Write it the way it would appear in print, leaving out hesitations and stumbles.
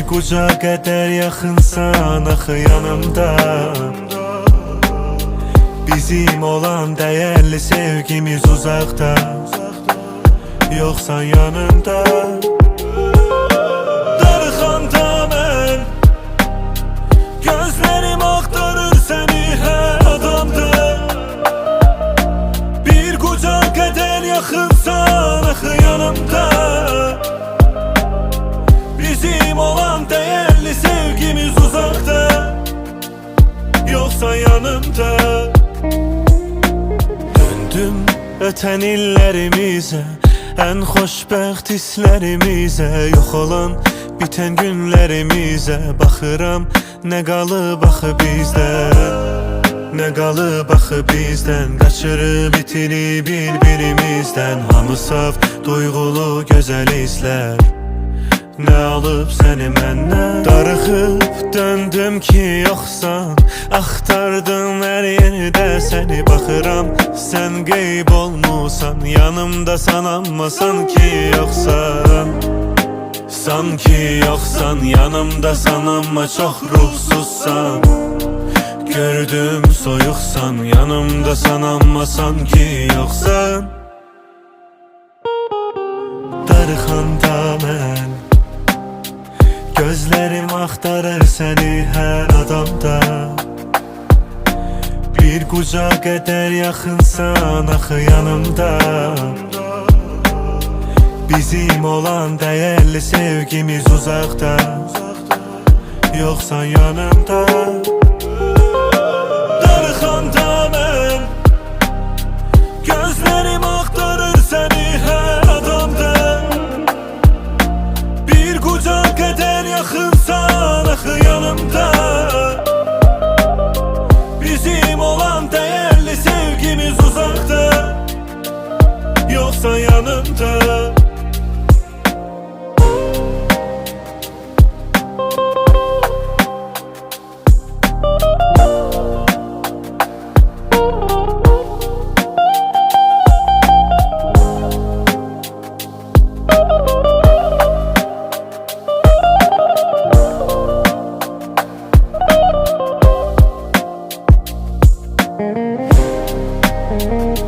kucak eder yaxınsan axı yanımda. Bizim olan değerli sevgimiz uzakta, yoksan yanımda. Darıxanda mən, gözlerim aktarır seni her adamda. Bir kucak eder yaxınsan axı yanımda. Bizim olan değerli sevgimiz uzakta, yoksan yanımda. Döndüm öten illerimize, en xoşbəxt hislerimize. Yok olan biten günlerimize baxıram, ne qalıb axı bizdən, ne qalıb axı bizdən. Qaçırıb itirib bir-birimizdən, hamı saf, duygulu, gözəl hislər. Ne alıp seni məndən? Darıxıb döndüm ki yoksan, axtardım her yerde seni. Baxıram sen qeyb olmusan, yanımdasan amma sanki yoksan. Sanki yoksan, yanımdasan amma çox ruhsuzsan. Gördüm soyuqsan, yanımdasan amma sanki yoksan. Darıxanda mən, gözlerim aktarır seni her adamda. Bir kucak eder yaxınsan axı yanımda. Bizim olan değerli sevgimiz uzakta, yoksan yanımda. Darıxanda mən, gözlerim aktarır seni her adamda. Bir kucak eder yaxınsan axı yanımda. Bizim olan değerli sevgimiz uzakta, yoksan yanımda. Thank you.